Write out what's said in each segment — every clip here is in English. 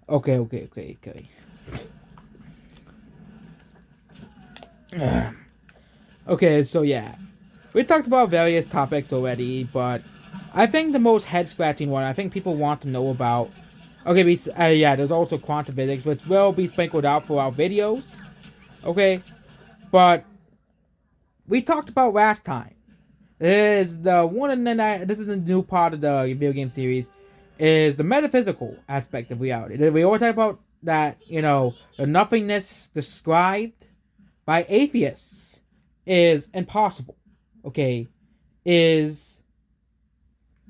Okay. Okay, so yeah. We talked about various topics already, but I think the most head-scratching one, I think people want to know about. Okay, yeah, there's also quantum physics, which will be sprinkled out for our videos. Okay, but we talked about last time. This is the one, and then this is the new part of the video game series, is the metaphysical aspect of reality. We always talk about that, the nothingness described by atheists is impossible. Okay, is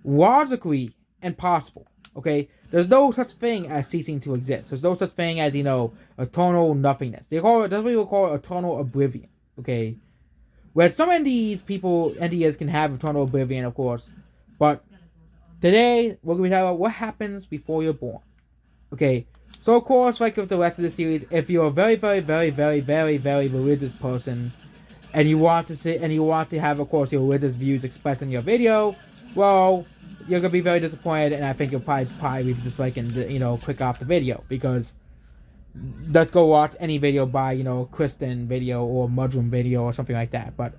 logically impossible. Okay, there's no such thing as ceasing to exist. There's no such thing as eternal nothingness. That's what people call eternal oblivion. Okay, where some of these entities can have eternal oblivion, of course, but today we're gonna be talking about what happens before you're born. Okay, so of course, like with the rest of the series, if you're a very, very, very, very, very, very religious person, and you want to have, of course, your religious views expressed in your video, well, you're gonna be very disappointed, and I think you'll probably leave this like and click off the video, because let's go watch any video by Christian video or Muslim video or something like that. But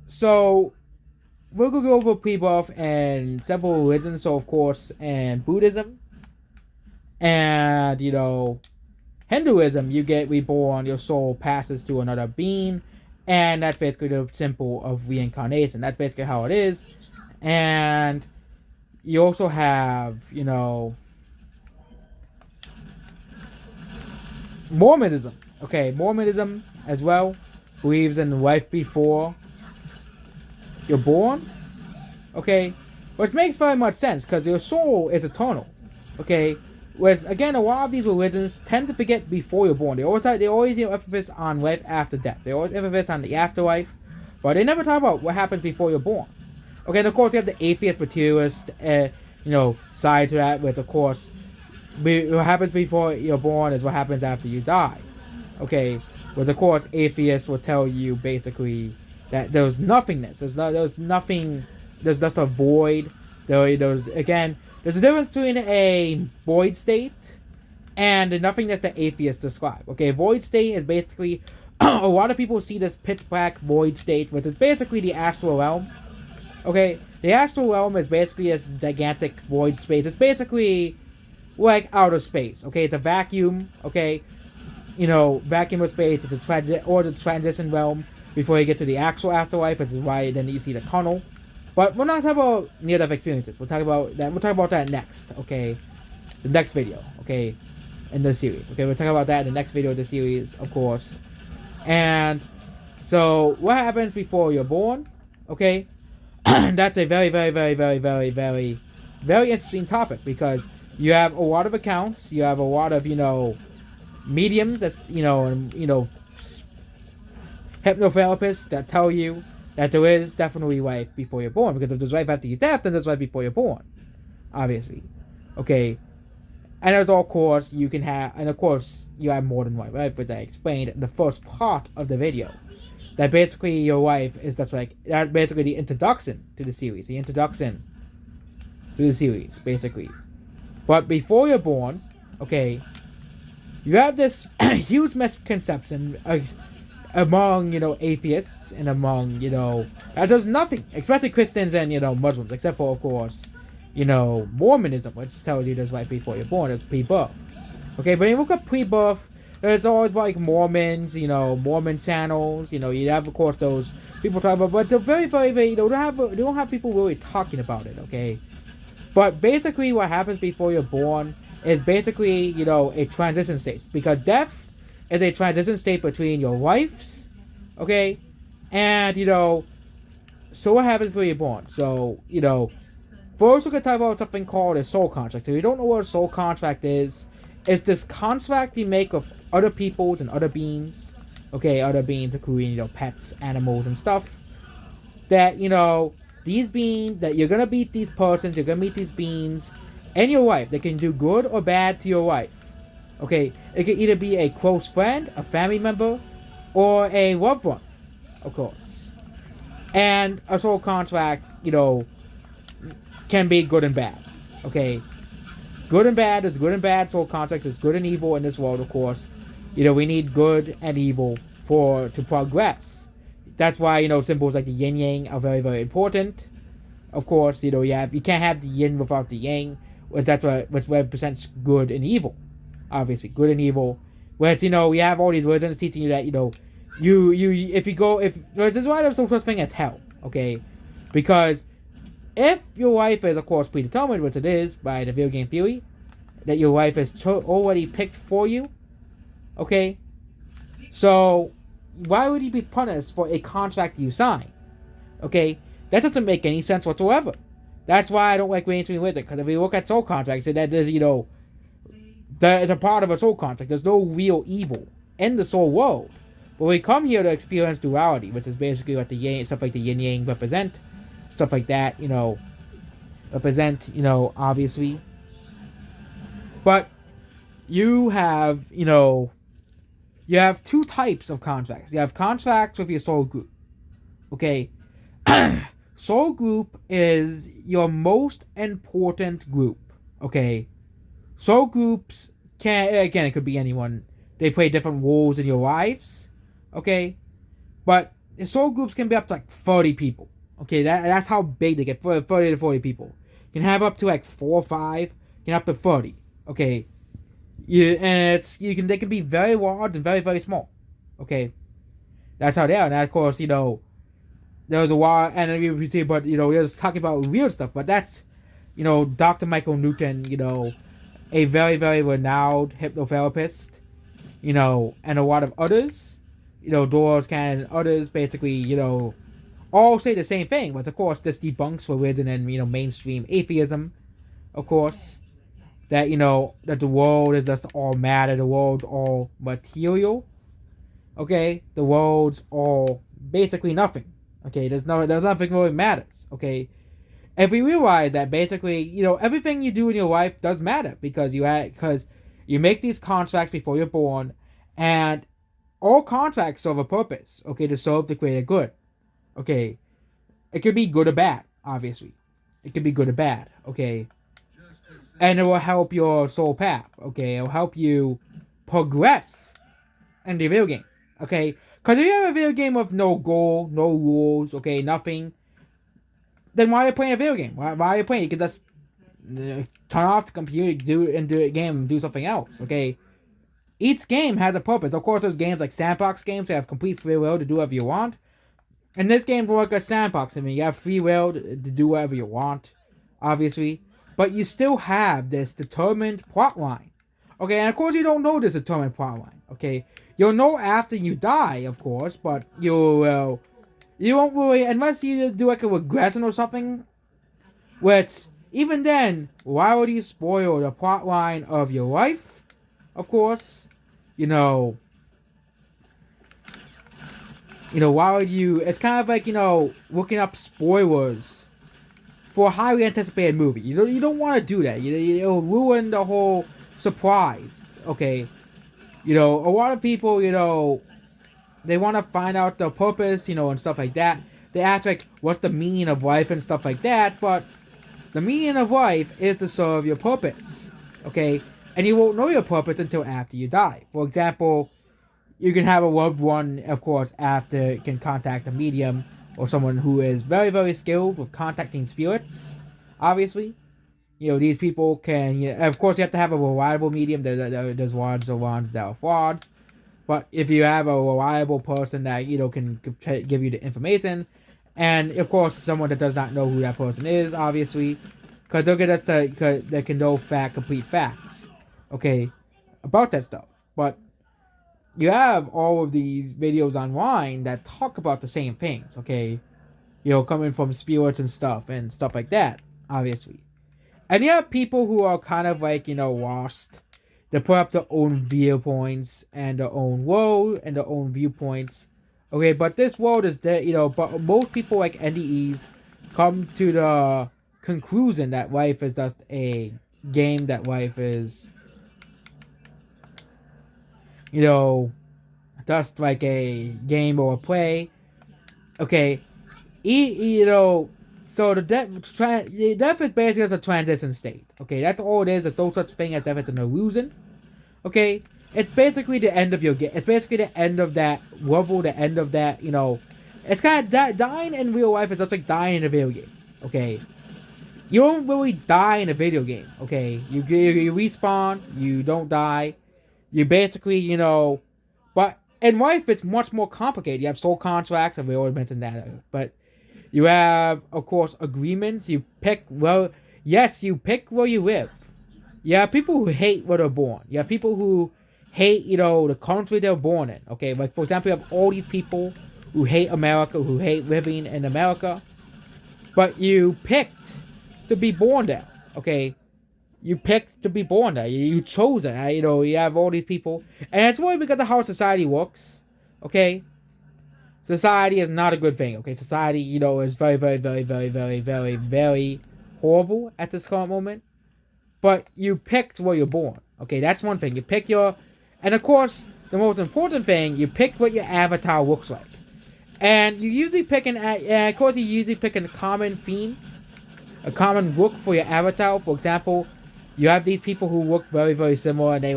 so we're gonna go over pre-birth and several religions. So of course, and Buddhism, and Hinduism, you get reborn, your soul passes to another being, and that's basically the symbol of reincarnation. That's basically how it is. And you also have, Mormonism. Okay, Mormonism as well believes in life before you're born. Okay, which makes very much sense because your soul is eternal. Okay, whereas again, a lot of these religions tend to forget before you're born. They always emphasis on life after death. They always emphasis on the afterlife, but they never talk about what happens before you're born. Okay, and of course you have the atheist, materialist, side to that, which of course, what happens before you're born is what happens after you die. Okay, which of course atheists will tell you basically that there's nothingness. There's nothing. There's just a void. There's a difference between a void state and the nothingness that atheists describe. Okay, void state is basically a lot of people see this pitch black void state, which is basically the astral realm. Okay, the astral realm is basically this gigantic void space. It's basically like outer space. Okay, it's a vacuum. Okay, vacuum of space. It's the transition realm before you get to the actual afterlife, which is why then you see the tunnel. But we're not talking about near-death experiences. We'll talk about that. We'll talk about that next. Okay, the next video. Okay, in the series. Okay, we'll talk about that in the next video of the series, of course. And so, what happens before you're born? Okay. That's a very, very, very, very, very, very, very interesting topic because you have a lot of accounts, you have a lot of, mediums that's, hypnotherapists that tell you that there is definitely life before you're born, because if there's life after your death, then there's life before you're born, obviously. Okay. And there's, of course, you have more than one life, which I explained in the first part of the video. That basically your life is that's basically the introduction to the series. Basically. But before you're born, okay, you have this huge misconception among, atheists and among, that there's nothing, especially Christians and, Muslims, except for, of course, Mormonism, which tells you there's life before you're born. It's pre-birth. Okay, but when you look at pre-birth, there's always like Mormons, Mormon channels, you have of course those people talk about, but they're very, very, very, they don't have people really talking about it, okay? But basically what happens before you're born is basically, a transition state, because death is a transition state between your lives, okay? And, so what happens before you're born? So, first we're going to talk about something called a soul contract. If you don't know what a soul contract is, it's this contract you make with other peoples and other beings. Okay, other beings including, pets, animals, and stuff. That, these beings, that you're going to meet these persons, you're going to meet these beings in your life. They can do good or bad to your life. Okay, it can either be a close friend, a family member, or a loved one, of course. And a soul contract, can be good and bad. Okay. good and bad. There's good and bad soul contracts. There's good and evil in this world, of course. We need good and evil to progress. That's why, symbols like the yin yang are very, very important. Of course, you can't have the yin without the yang, which represents good and evil. Obviously, good and evil. Whereas, we have all these religions teaching you that, this is why there's no such thing as hell, okay? Because if your life is, of course, predetermined, which it is by the video game theory, that your life is already picked for you, okay? So, why would you be punished for a contract you sign? Okay? That doesn't make any sense whatsoever. That's why I don't like mainstream religion, because if you look at soul contracts, that is, that is a part of a soul contract. There's no real evil in the soul world. But we come here to experience duality, which is basically what the yin, stuff like the yin yang represent. Stuff like that, represent, obviously. But you have, you have two types of contracts. You have contracts with your soul group. Okay? Soul group is your most important group. Okay? Soul groups it could be anyone. They play different roles in your lives. Okay? But soul groups can be up to like 30 people. Okay, that's how big they get, 30 to 40 people. You can have up to like 4 or 5, you can up to 30. Okay? They can be very large and very, very small. Okay? That's how they are. And of course, there was a while, and we see, but, we're just talking about real stuff, but that's, Dr. Michael Newton, a very, very renowned hypnotherapist, and a lot of others, Doors Cannon and others, basically, all say the same thing, but of course, this debunks religion and, mainstream atheism, of course, that, that the world is just all matter, the world's all material, okay, the world's all basically nothing, okay, there's nothing really matters, okay, if we realize that basically, everything you do in your life does matter, because you make these contracts before you're born, and all contracts serve a purpose, okay, to serve the greater good, okay, it could be good or bad, obviously, it could be good or bad, okay, and it will help your soul path, okay, it will help you progress in the video game, okay, because if you have a video game with no goal, no rules, okay, nothing, then why are you playing a video game? Why are you playing? You can just turn off the computer, do a game, and do something else, okay? Each game has a purpose. Of course, there's games like sandbox games that have complete free will to do whatever you want. And this game's more like a sandbox. I mean, you have free will to do whatever you want, obviously. But you still have this determined plot line. Okay, and of course you don't know this determined plot line, okay? You'll know after you die, of course, but you won't really, unless you do like a regression or something, which, even then, why would you spoil the plot line of your life? Of course, why would you, it's kind of like, looking up spoilers for a highly anticipated movie. You don't want to do that. It'll ruin the whole surprise, okay? A lot of people, they want to find out the purpose, and stuff like that. They ask, like, what's the meaning of life and stuff like that, but the meaning of life is to serve your purpose, okay? And you won't know your purpose until after you die. For example, you can have a loved one, of course, after can contact a medium or someone who is very, very skilled with contacting spirits, obviously. These people can, of course, you have to have a reliable medium. There's ones that are frauds. But if you have a reliable person that, can give you the information, and, of course, someone that does not know who that person is, obviously, because they'll get us they can know complete facts, okay, about that stuff. But you have all of these videos online that talk about the same things, okay, coming from spirits and stuff like that, obviously. And you have people who are kind of like, lost. They put up their own viewpoints and their own world and their own viewpoints. Okay, but this world is dead, but most people like NDEs come to the conclusion that life is just a game, that life is, just like a game or a play. Okay, So the death is basically just a transition state. Okay, that's all it is. There's no such thing as death. It's an illusion. Okay, it's basically the end of your game. It's basically the end of that level. The end of that. It's kind of dying in real life is just like dying in a video game. Okay, you don't really die in a video game. Okay, you respawn. You don't die. You basically but in life it's much more complicated. You have soul contracts, and we already mentioned that. But you have, of course, agreements. You pick you pick where you live. You have people who hate where they're born. You have people who hate, the country they're born in. Okay, like for example, you have all these people who hate America, who hate living in America, but you picked to be born there. Okay, you picked to be born there. You chose it. You have all these people, and it's really because of how society works. Okay, society is not a good thing. Okay, society, is very, very, very, very, very, very, very horrible at this current moment. But you picked where you're born. Okay, that's one thing. You pick and of course, the most important thing, you pick what your avatar looks like. And you usually pick a common theme, a common look for your avatar. For example, you have these people who look very, very similar, and they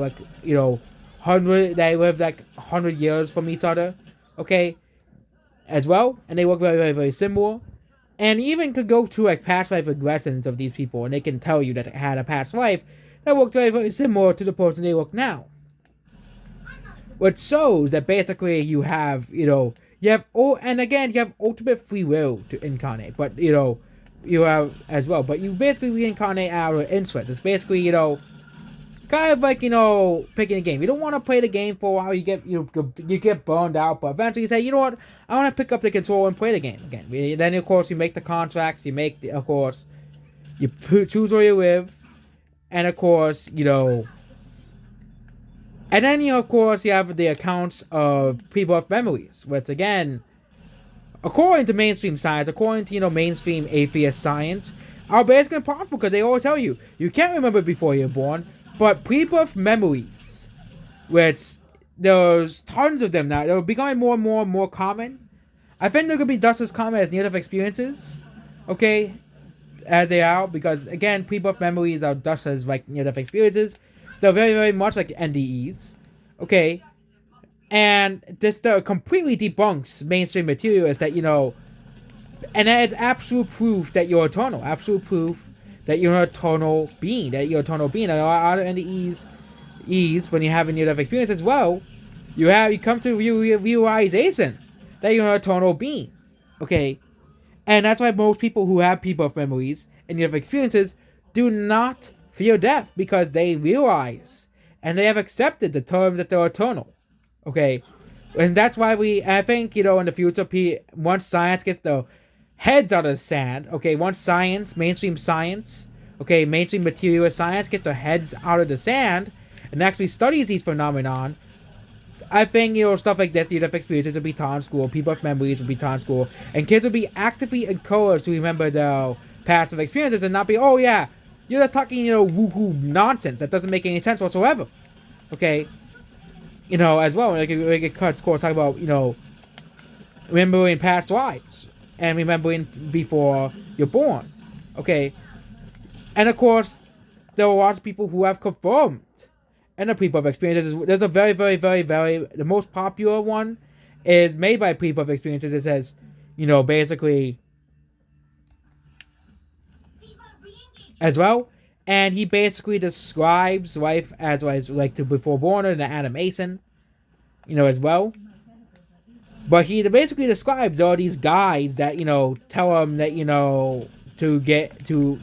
they live like 100 years from each other. Okay, as well, and they look very, very, very similar. And even could go to like past life regressions of these people, and they can tell you that they had a past life that looked very, very similar to the person they look now. Which shows that basically you have ultimate free will to incarnate, but you have as well. But you basically reincarnate out of interest. It's basically kind of like picking a game. You don't want to play the game for a while. You get burned out, but eventually you say, you know what, I want to pick up the control and play the game again. Then of course you make the contracts. You choose where you live, and of course and then of course you have the accounts of pre-birth memories, which again, according to mainstream science, according to mainstream atheist science, are basically impossible because they all tell you can't remember before you're born. But pre-birth memories, which there's tons of them now, they're becoming more and more and more common. I think they're going to be just as common as near-death experiences, okay, as they are, because again, pre-birth memories are just as like near-death experiences. They're very, very much like NDEs, okay, and this completely debunks mainstream material is that, and that is absolute proof that you're eternal, absolute proof that you're an eternal being, And a lot of NDEs, when you have a near-death experience as well, you come to realization that you're an eternal being, okay? And that's why most people who have pre-birth memories and near-death experiences do not fear death, because they realize and they have accepted the term that they're eternal, okay? And that's why I think, in the future, once science gets the heads out of the sand, okay, once mainstream science, okay, mainstream material science gets their heads out of the sand and actually studies these phenomenon, I think, stuff like this, near-death experiences will be taught in school, pre-birth memories will be taught in school, and kids will be actively encouraged to remember their past experiences and not be, oh yeah, you're just talking, woo-hoo nonsense that doesn't make any sense whatsoever, okay, as well, like it cuts course talk about, remembering past lives and remembering before you're born, okay? And of course, there are lots of people who have confirmed in the pre-birth experiences. There's a very, very, very, very, the most popular one is made by pre-birth experiences. It says, basically, as well, and he basically describes life as like to before born in the animation, as well. But he basically describes all these guides that, tell him that,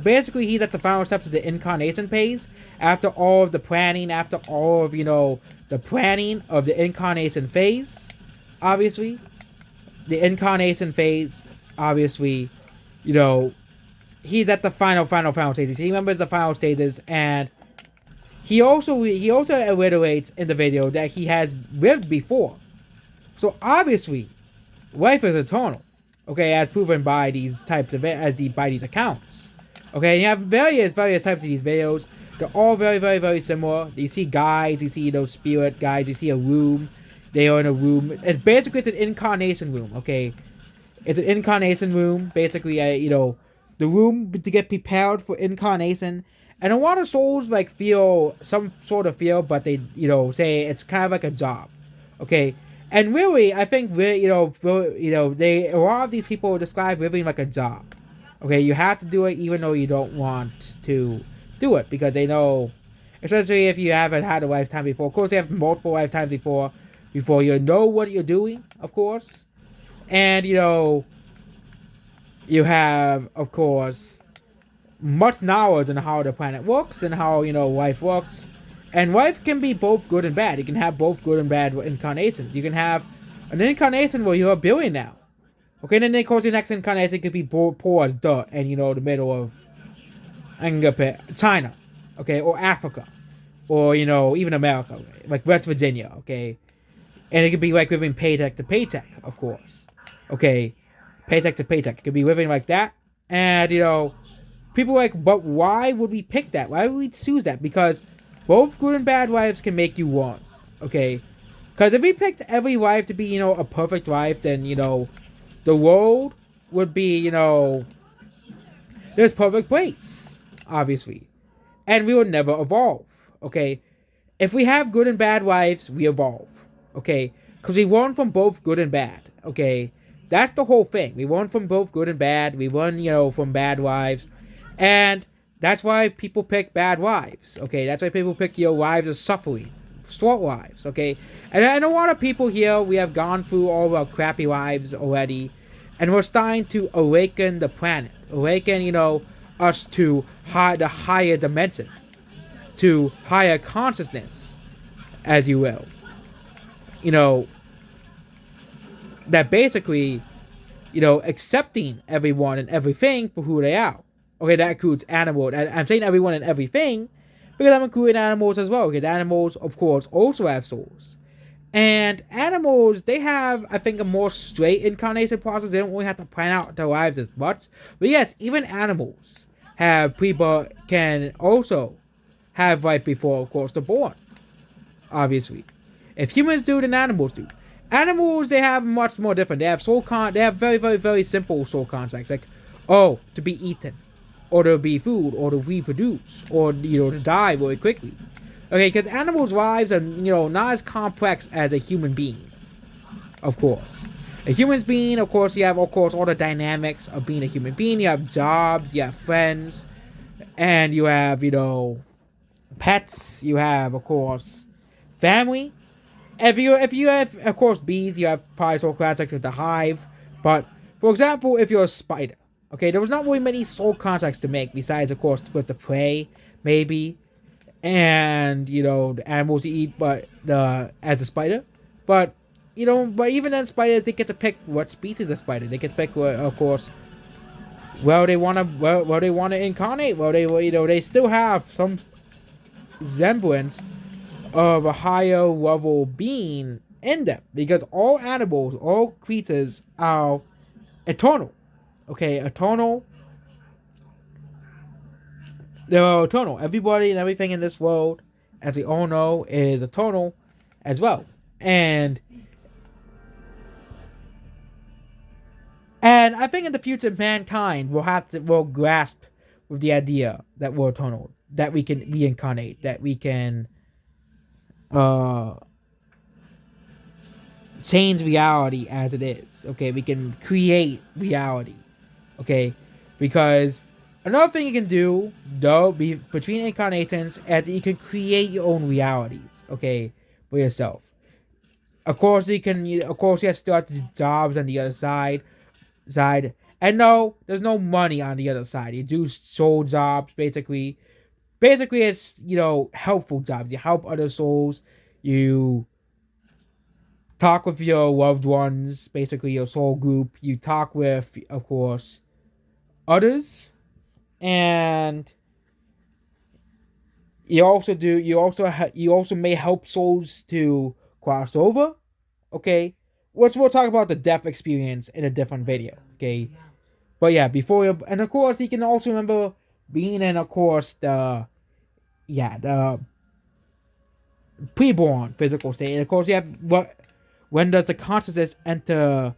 basically he's at the final steps of the incarnation phase. After all of the planning, after all of, the planning of the incarnation phase, obviously. The incarnation phase, obviously, he's at the final stages. He remembers the final stages, and he also reiterates in the video that he has lived before. So obviously, life is eternal, okay, as proven by these types of by these accounts, okay. And you have various types of these videos. They're all very, very, very similar. You see guides, you see those spirit guides, you see a room. They are in a room. It's an incarnation room, okay. It's an incarnation room. Basically, the room to get prepared for incarnation. And a lot of souls like feel some sort of feel, but they say it's kind of like a job, okay. And really, I think they a lot of these people describe living like a job, okay. You have to do it even though you don't want to do it because they know, especially if you haven't had a lifetime before. Of course, you have multiple lifetimes before you know what you're doing, of course, and you have, of course, much knowledge on how the planet works and how life works. And life can be both good and bad. You can have both good and bad incarnations. You can have an incarnation where you're a billionaire, okay, and then of course your next incarnation could be poor as dirt and the middle of China, okay, or Africa, or even America, like West Virginia, okay. And it could be like living paycheck to paycheck, of course, okay, paycheck to paycheck. It could be living like that. And people are like, but why would we pick that? Why would we choose that? Because both good and bad wives can make you one, okay? Because if we picked every wife to be, a perfect wife, then, the world would be, there's perfect place, obviously. And we would never evolve, okay? If we have good and bad wives, we evolve, okay? Because we learn from both good and bad, okay? That's the whole thing. We learn from both good and bad. We learn, from bad wives. And that's why people pick bad wives, okay? That's why people pick wives of suffering, short wives, okay? And a lot of people here, we have gone through all of our crappy lives already, and we're starting to awaken the planet, awaken, us to the higher dimension, to higher consciousness, as you will. That basically, accepting everyone and everything for who they are. Okay, that includes animals. I'm saying everyone and everything because I'm including animals as well. Because animals, of course, also have souls. And animals, they have, I think, a more straight incarnation process. They don't really have to plan out their lives as much. But yes, even animals have pre-birth, can also have right before, of course, they're born. Obviously. If humans do, then animals do. Animals, they have much more different. They have they have very, very, very simple soul contracts. Like, to be eaten, or to be food, or to reproduce, or, to die very quickly. Okay, because animals' lives are, not as complex as a human being. Of course. A human being, of course, you have, of course, all the dynamics of being a human being. You have jobs, you have friends, and you have, pets. You have, of course, family. If you have, of course, bees, you have probably soul contracts with the hive. But, for example, if you're a spider, okay, there was not really many soul contracts to make besides, of course, with the prey, maybe, and, the animals you eat, but as a spider. But, but even then, spiders, they get to pick what species of spider. They get to pick, of course, they want to incarnate. They still have some semblance of a higher level being in them, because all animals, all creatures are eternal. Okay, eternal. They're eternal. Everybody and everything in this world, as we all know, is eternal as well. And I think in the future, mankind will grasp with the idea that we're eternal, that we can reincarnate, that we can change reality as it is. Okay, we can create reality. Okay, because another thing you can do, though, between incarnations, is that you can create your own realities. Okay, for yourself. Of course, you have to start the jobs on the other side, and no, there's no money on the other side. You do soul jobs, basically. Basically, it's, helpful jobs. You help other souls. You talk with your loved ones, basically your soul group. You talk with, of course, others. And you also may help souls to cross over. Okay? Which we'll talk about the death experience in a different video. Okay? But yeah, and of course, you can also remember being in, of course, the preborn physical state. And of course, you have when does the consciousness enter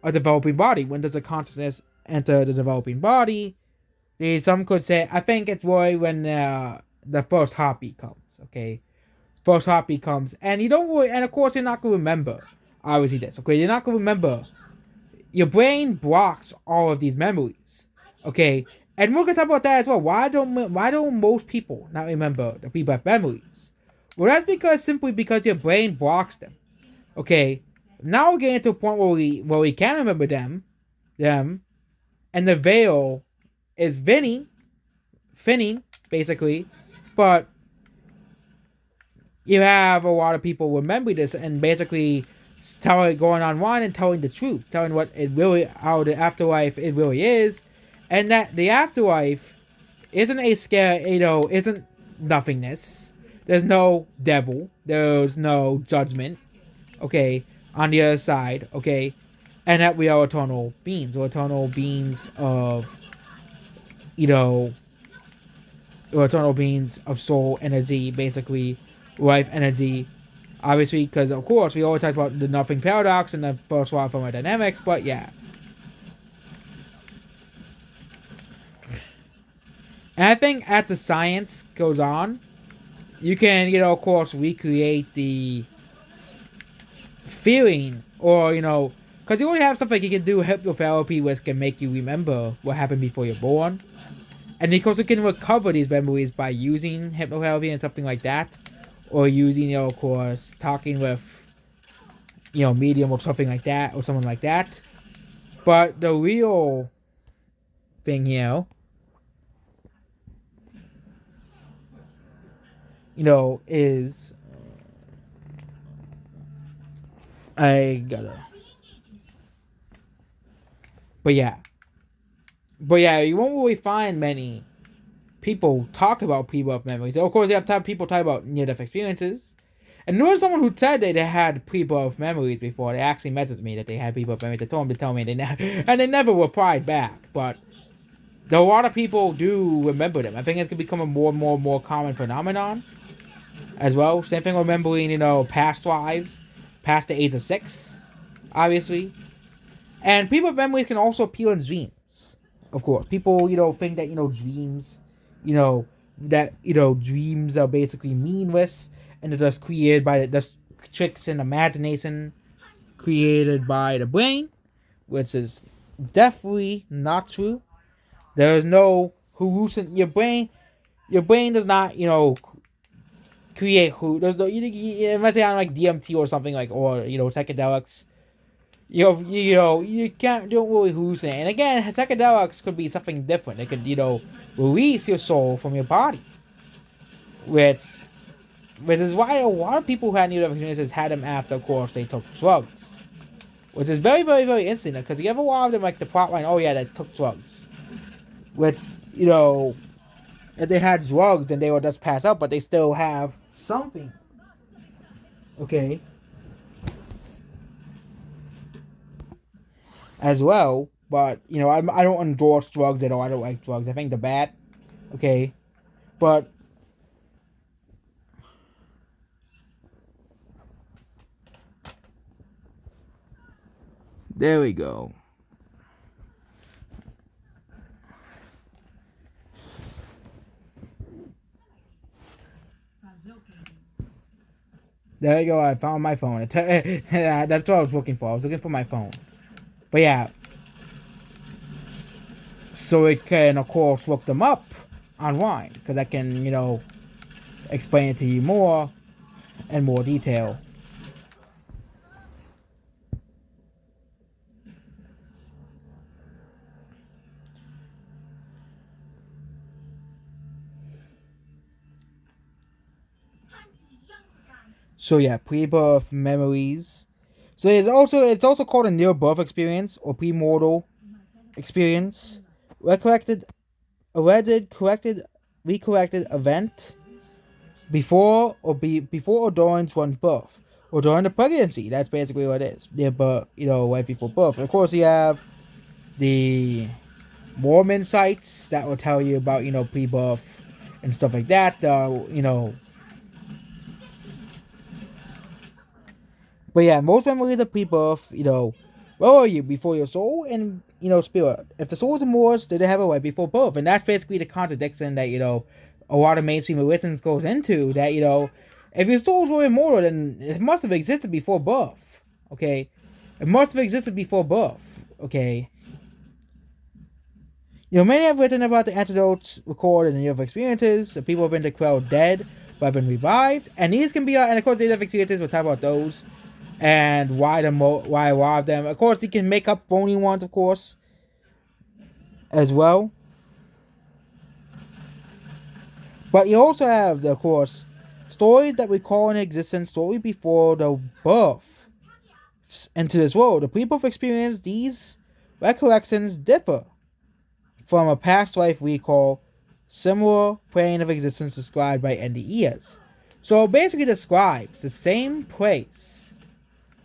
a developing body? When does the consciousness enter the developing body? Some could say, I think it's really when the first heartbeat comes. Okay, first heartbeat comes, and you don't really, and of course you're not gonna remember. Obviously, this. Okay, you're not gonna remember. Your brain blocks all of these memories. Okay, and we're gonna talk about that as well. Why don't most people not remember the pre-birth memories? Well, that's simply because your brain blocks them. Okay, now we're getting to a point where we can remember them, and the veil is thinning, basically, but you have a lot of people remembering this and basically going online and telling the truth, telling what it really, how the afterlife it really is, and that the afterlife isn't a scare, isn't nothingness. There's no devil. There's no judgment. Okay, on the other side. Okay, and that we are eternal beings, or eternal beings of, or eternal beings of soul energy, basically life energy. Obviously, because of course we always talk about the nothing paradox and the first law of thermodynamics, but yeah. And I think as the science goes on, you can, of course, recreate the feeling, or, because you only have something you can do hypnotherapy which can make you remember what happened before you're born. And because you can recover these memories by using hypnotherapy and something like that, or using, of course, talking with, medium or something like that, or someone like that. But the real thing here, is I gotta. But yeah, you won't really find many people talk about pre-birth memories. Of course, you have to have people talk about near-death experiences. And there was someone who said they had pre-birth memories before. They actually messaged me that they had pre-birth memories. They told them to tell me, and they never replied back. But a lot of people do remember them. I think it's going to become a more common phenomenon as well. Same thing remembering, past lives, past the age of 6, obviously. And pre-birth memories can also appear in dreams. Of course, people, think that, dreams, dreams are basically meaningless, and they're just created by just tricks and imagination created by the brain, which is definitely not true. There's no hallucin. Your brain does not, create there's no, unless they on like DMT or something like, or psychedelics. You don't really hallucinate. And again, psychedelics could be something different. It could, release your soul from your body. Which is why a lot of people who had near-death experiences had them after, of course, they took drugs. Which is very, very, very interesting, because you have a lot of them, like the plotline, oh yeah, they took drugs. Which, if they had drugs, then they would just pass out, but they still have something. Okay? As well, but I don't endorse drugs at all. I don't like drugs. I think they're bad. Okay, but there we go. There we go. I found my phone. That's what I was looking for. I was looking for my phone. But yeah, so it can, of course, look them up online, because I can, explain it to you more in more detail. So yeah, pre-birth memories. So it's also called a near-birth experience, or premortal experience. Recollected event before or during one's birth, or during the pregnancy. That's basically what it is. Near birth, right before birth. Of course, you have the Mormon sites that will tell you about pre-birth and stuff like that. But yeah, most memories of pre-birth, Where were you before your soul and, spirit? If the soul is immortal, did it have a life before birth? And that's basically the contradiction that, a lot of mainstream religions goes into, that, if your souls were immortal, then it must have existed before birth. Okay? It must have existed before birth. Okay? Many have written about the antidotes recorded in near-death experiences. The people have been declared dead, but have been revived. And these can be, and of course, near-death experiences, we'll talk about those. And why a lot of them. Of course, you can make up phony ones, of course, as well. But you also have, of course, stories that recall an existence story before the birth into this world. The people who experience these recollections differ from a past life recall, similar plane of existence described by NDEs. So it basically describes the same place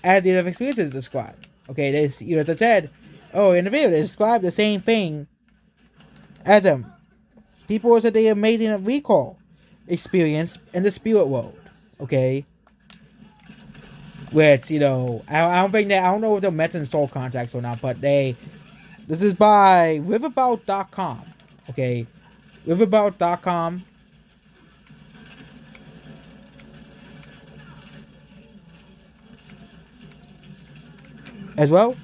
as the other experiences described. Okay, they, as I said, in the video, they describe the same thing as them. People said they amazing recall experience in the spirit world. Okay, which I don't think that, I don't know if they're mentioning soul contracts or not, but this is by riverbout.com. Okay, riverbout.com. As well,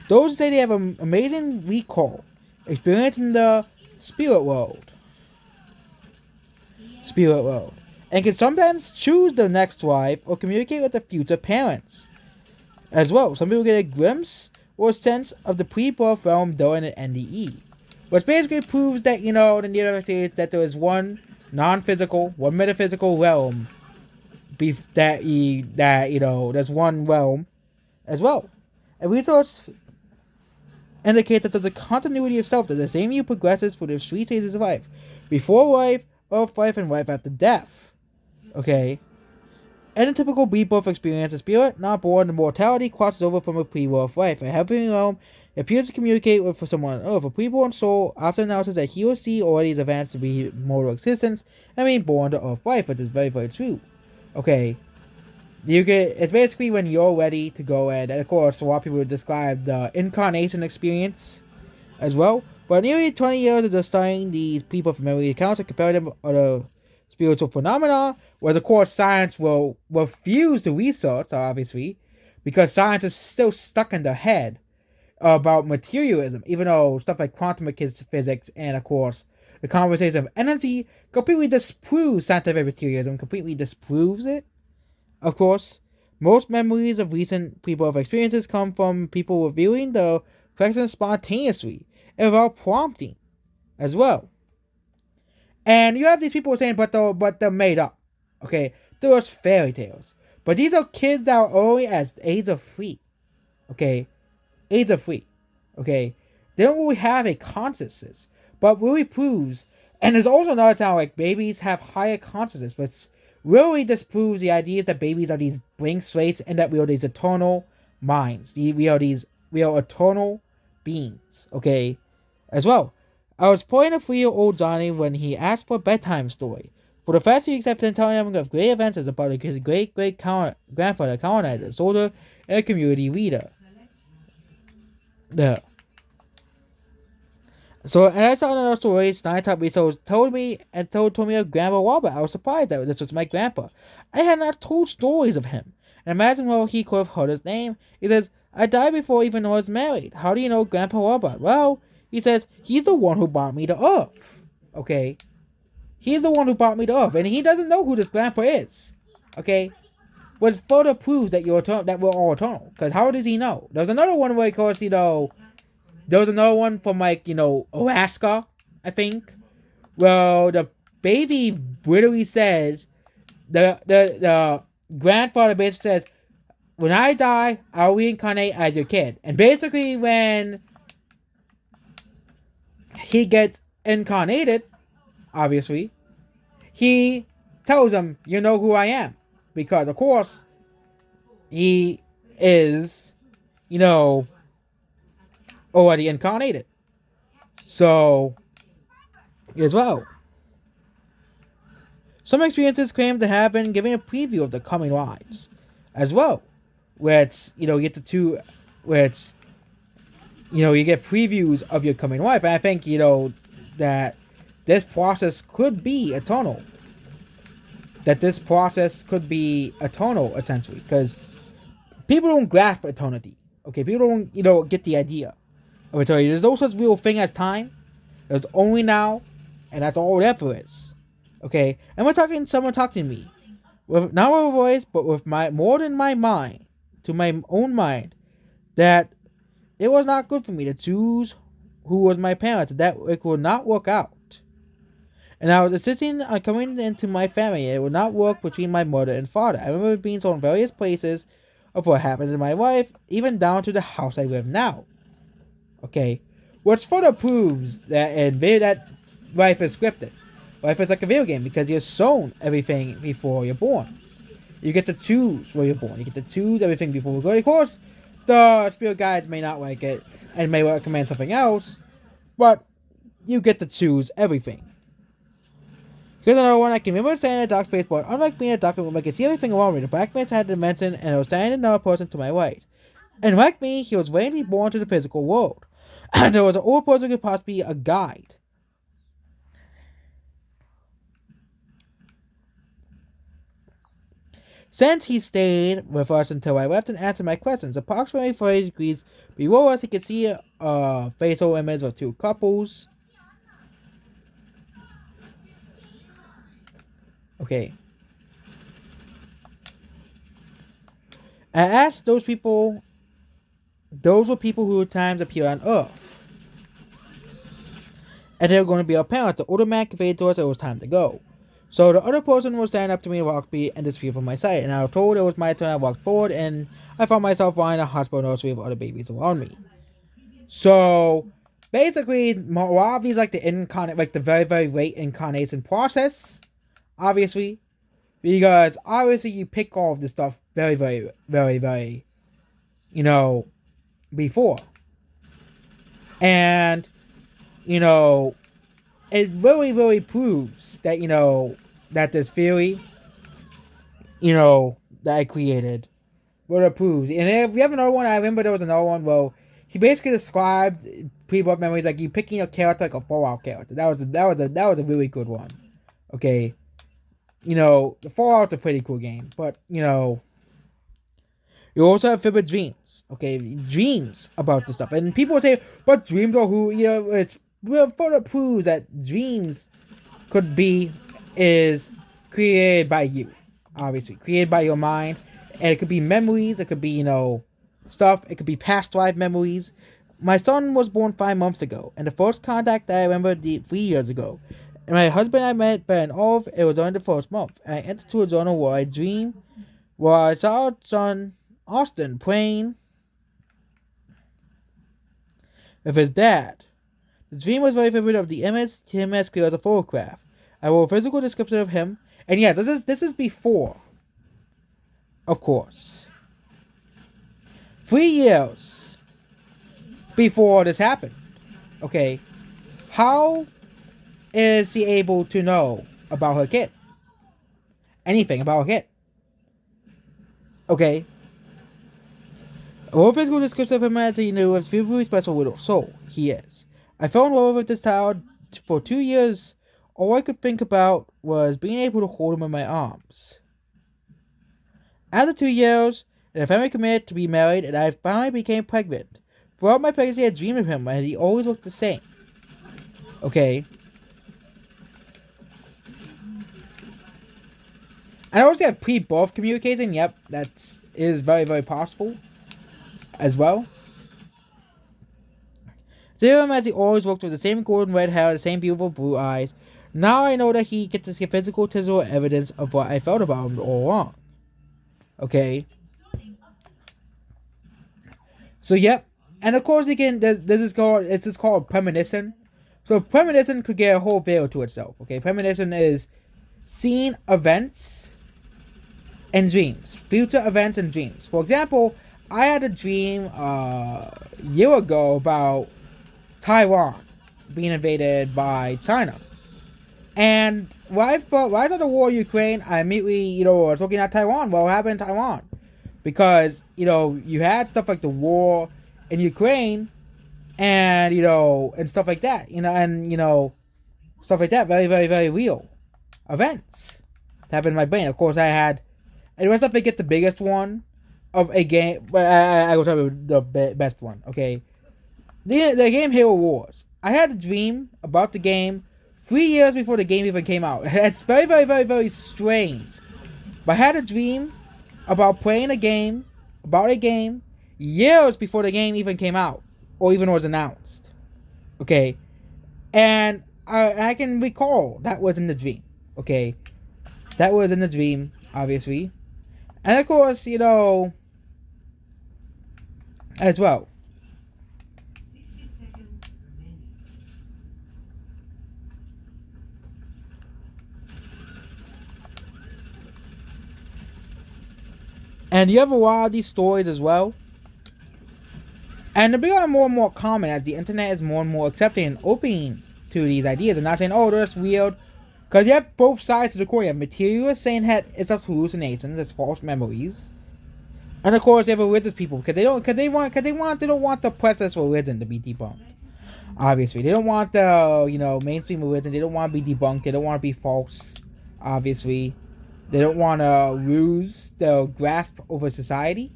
those say they have an amazing recall experience in the spirit world, and can sometimes choose the next life or communicate with the future parents. As well, some people get a glimpse or sense of the pre-birth realm during an NDE, which basically proves that the near-death state that there is one non-physical, one metaphysical realm. There's one realm as well. And research indicates that there's a continuity of self, that the same you progresses through the three stages of life: before life, earth life, and life after death. Okay? In a typical rebirth experience, a spirit not born in mortality crosses over from a pre-birth life. A heavenly realm appears to communicate with someone on earth. A pre-born soul often announces that he or she already is advanced to be mortal existence and being born to earth life, which is very, very true. Okay? It's basically when you're ready to go in, and of course, a lot of people would describe the incarnation experience as well. But nearly 20 years of studying these people from memory accounts and comparing them other spiritual phenomena, whereas of course science will refuse to research, obviously, because science is still stuck in their head about materialism, even though stuff like quantum physics and of course the conversation of energy completely disproves scientific materialism, completely disproves it. Of course, most memories of recent pre-birth experiences come from people revealing the question spontaneously and without prompting as well. And you have these people saying, but they're made up. Okay, they're just fairy tales. But these are kids that are only as age of 3. Okay, age of 3. Okay, they don't really have a consciousness, but really proves. And there's also another time like babies have higher consciousness, which really disproves the idea that babies are these blank slates and that we are these eternal minds. We are eternal beings. Okay, as well. I was playing a 3-year-old Johnny when he asked for a bedtime story. For the first few weeks, I've been telling him of great events about his great-great-grandfather colonizer, a soldier, and a community leader. There. So, and I saw another story, Stein told me told me of Grandpa Robert. I was surprised that this was my grandpa. I had not told stories of him. And imagine well he could have heard his name. He says, I died before I even I was married. How do you know Grandpa Robert? Well, he says, he's the one who brought me to Earth. Okay? He's the one who brought me to Earth. And he doesn't know who this grandpa is. Okay? Which further proves that that we're all eternal. Because how does he know? There's another one where, of course, there was another one from, Alaska, I think. Well, the baby literally says, the grandfather basically says, when I die, I'll reincarnate as your kid. And basically, when he gets incarnated, obviously, he tells him, you know who I am. Because, of course, he is, already incarnated. So, as well. Some experiences claim to have been giving a preview of the coming lives, as well. Which, you get previews of your coming life. And I think, that this process could be eternal. That this process could be eternal, essentially. Because people don't grasp eternity. Okay, people don't, get the idea of eternity. There's no such real thing as time. There's only now, and that's all it ever is. Okay, and someone talking to me. With not with a voice, but with more than my mind, to my own mind, that it was not good for me to choose who was my parents, that it would not work out. And I was insisting on coming into my family. It would not work between my mother and father. I remember being told in various places of what happened in my life, even down to the house I live now. Okay, which further proves that life is scripted. Life is like a video game because you're shown everything before you're born. You get to choose where you're born. You get to choose everything before you go. Of course, the spirit guides may not like it and may recommend something else, but you get to choose everything. Here's another one. I can remember standing in a dark space, but unlike being in a dark room, I could see everything around me. The black man had a dimension, and I was standing another person to my right. And like me, he was waiting to be born to the physical world. And there was an old person who could possibly be a guide. Since he stayed with us until I left and answered my questions, approximately 40 degrees below us, he could see a facial image of two couples. Okay. I asked those were people who at times appeared on Earth. And they were going to be our parents. The older man conveyed to us it was time to go. So the other person was standing up to me, walked me, and disappeared from my sight. And I was told it was my turn. I walked forward, and I found myself lying in a hospital nursery with other babies around me. So basically, a lot of these the very, very late incarnation process, obviously, because obviously you pick all of this stuff very, very, very, very, before. And, it really, really proves that, that this theory, that I created, what it proves. And if you have another one, I remember there was another one, well, he basically described pre-birth memories like you picking a character like a Fallout character. That was a really good one. Okay. The Fallout's a pretty cool game, but, you also have vivid dreams, okay? Dreams about this stuff. And people say, but dreams are who, it's further proves that dreams is created by you, obviously. Created by your mind. And it could be memories, it could be, stuff, it could be past life memories. My son was born 5 months ago, and the first contact that I remember 3 years ago. And my husband I met Ben off, it was only the first month. And I entered to a journal where I dreamed, where I saw our son Austin praying with his dad. The dream was very vivid of the image, him as clear as a photograph. I wrote a physical description of him, and yes, this is before, of course. 3 years before this happened. Okay, how is he able to know about her kid? Anything about her kid? Okay. A more physical description of him as he knew was very special little soul. He is. I fell in love with this child for 2 years. All I could think about was being able to hold him in my arms. After 2 years, the family committed to be married, and I finally became pregnant. Throughout my pregnancy, I dreamed of him, and he always looked the same. Okay. I also have pre-birth communication. Yep, that is very, very possible as well. Seeing as he always looked with the same golden red hair, the same beautiful blue eyes. Now I know that he gets to see physical, tangible evidence of what I felt about him all along. Okay. So yep, and of course again, this is called premonition. So premonition could get a whole veil to itself. Okay, premonition is seeing events and dreams, future events and dreams. For example, I had a dream a year ago about Taiwan being invaded by China. And when I saw the war in Ukraine, I immediately, was looking at Taiwan. What happened in Taiwan? Because, you had stuff like the war in Ukraine, and and stuff like that, and stuff like that. Very, very, very real events that happened in my brain. Of course, and let's not forget the biggest one of a game. But I will tell you the best one. Okay, the game Halo Wars. I had a dream about the game 3 years before the game even came out. It's very, very, very, very strange. But I had a dream about playing about a game, years before the game even came out, or even was announced. Okay? And I can recall that was in the dream. Okay? That was in the dream, obviously. And of course, as well. And you have a lot of these stories as well. And they're becoming more and more common as the internet is more and more accepting and open to these ideas. And not saying, oh, that's weird. Because you have both sides of the coin. You have materialists saying that it's just hallucinations, it's false memories. And of course, you have religious people because they don't want the precious religion to be debunked. Obviously, they don't want the mainstream religion. They don't want to be debunked. They don't want to be false. Obviously. They don't want to lose their grasp over society.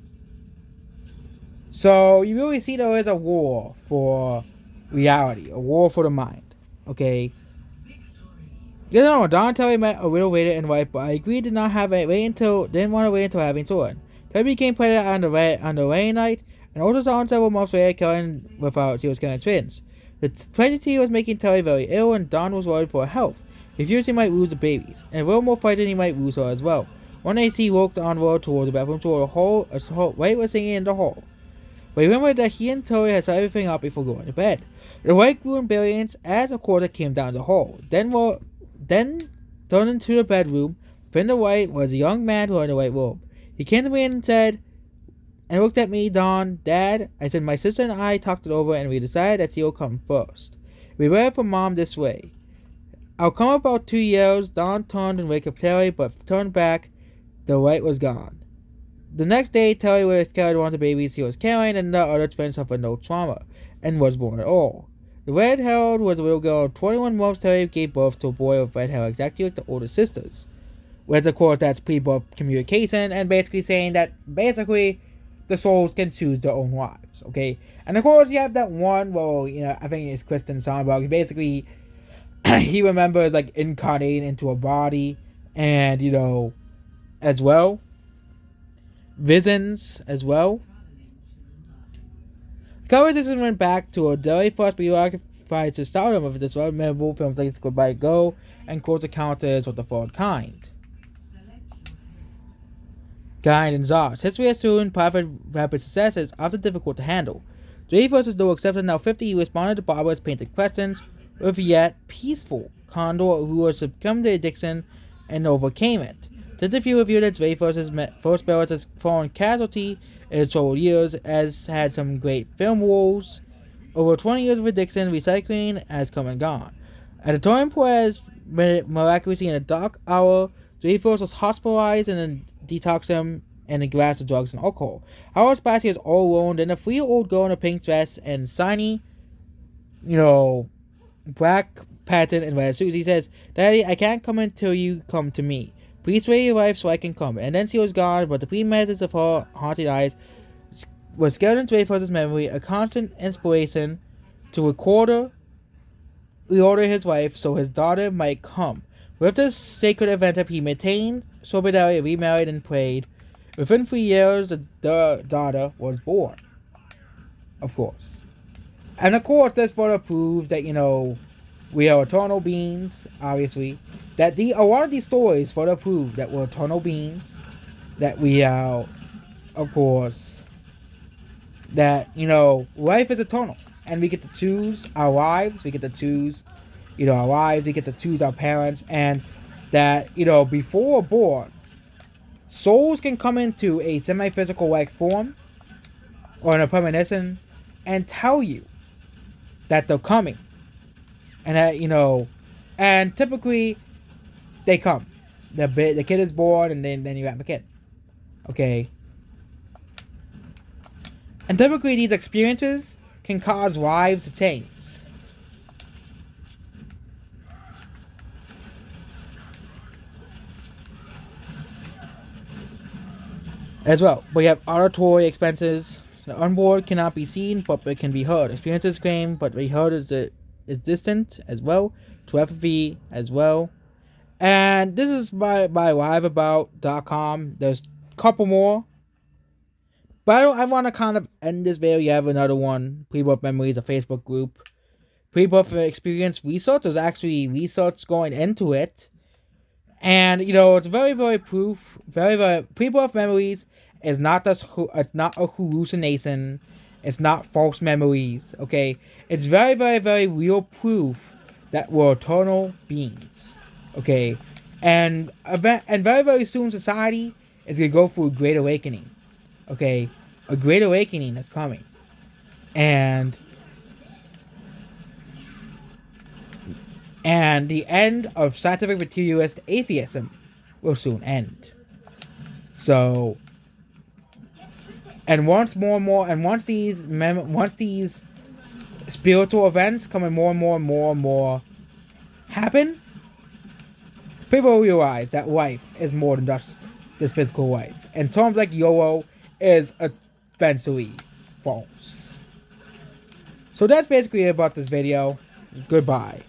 So you really see there is a war for reality, a war for the mind. Okay. Don Terry met a widow later and wife, but I agreed to not have it didn't want to wait until having children. Terry became pregnant on the wedding night, and ultrasound several months later, Karen she was carrying twins. The pregnancy was making Terry very ill, and Don was worried for her health. He fears he might lose the babies, and a little more frightened he might lose her as well. One night he walked onward towards the bathroom toward a White was singing in the hall. But he remembered that he and Terry had set everything up before going to bed. The White grew in brilliance as a quarter came down the hall. Then turned into the bedroom. Within the White was a young man wearing a white robe. He came to me and looked at me, Don, Dad. I said, my sister and I talked it over and we decided that he'll come first. We waited for Mom this way. I'll come about 2 years. Don turned and wake up Terry, but turned back. The White was gone. The next day, Terry was carried one of the babies he was carrying, and the other twin suffered no trauma, and was born at all. The red herald was a little girl. 21 months, Terry gave birth to a boy with red hair, exactly like the older sisters. Which, of course, that's pre-birth communication, and basically saying that, the souls can choose their own lives, okay? And, of course, you have that one, I think it's Kristen Sonnenberg, basically he remembers incarnating into a body, and as well visions as well. The conversation went back to a very first preoccupied to stardom of this memorable films like Goodbye Go and Close Encounters with the Third Kind and Zars. History has soon private rapid success is often difficult to handle. Dre vs. No exception. Now 50, he responded to Barbara's painted questions with yet peaceful Condor who had succumbed to addiction and overcame it. The interview reviewed that Dre vs. first Barrett's as fallen casualty in his troubled years, as had some great film roles. Over 20 years of addiction, recycling has come and gone. At the time Perez miraculously in a dark hour, Dre vs. was hospitalized and then detoxed him in the grass of drugs and alcohol. Howard's party is all alone, then a 3-year-old girl in a pink dress and shiny, black pattern and red suit. He says, Daddy, I can't come until you come to me. Please wait your wife so I can come. And then she was gone, but the pre-message of her haunted eyes was Skeleton Dre Versus memory, a constant inspiration to reorder his wife so his daughter might come. With this sacred event, he maintained sobriety, remarried, and prayed. Within 3 years, the daughter was born. Of course. And of course, this further proves that, we are eternal beings, obviously. That a lot of these stories further prove that we're eternal beings. That we are, of course, that, life is eternal. And we get to choose our lives. We get to choose, our lives. We get to choose our parents. And that, before we're born, souls can come into a semi-physical like form or in a premonition and tell you that they're coming. And that, and typically they come. The kid is born and then you have a kid. Okay. And typically these experiences can cause lives to change. As well, we have auditory expenses. The onboard cannot be seen, but it can be heard. Experiences claim, but we heard is distant as well. Telepathy as well. And this is by liveabout.com. There's a couple more. But I want to kind of end this video. You have another one. Pre-birth memories, a Facebook group. Pre-birth experience research. There's actually research going into it. And, it's very, very proof. Very, very... Pre-birth memories is not it's not a hallucination. It's not false memories. Okay? It's very, very, very real proof that we're eternal beings. Okay? And very, very soon society is going to go through a great awakening. Okay? A great awakening is coming. And the end of scientific materialist atheism will soon end. So, and once these spiritual events coming more and more happen, people realize that life is more than just this physical life. And terms like YOLO is eventually false. So that's basically it about this video. Goodbye.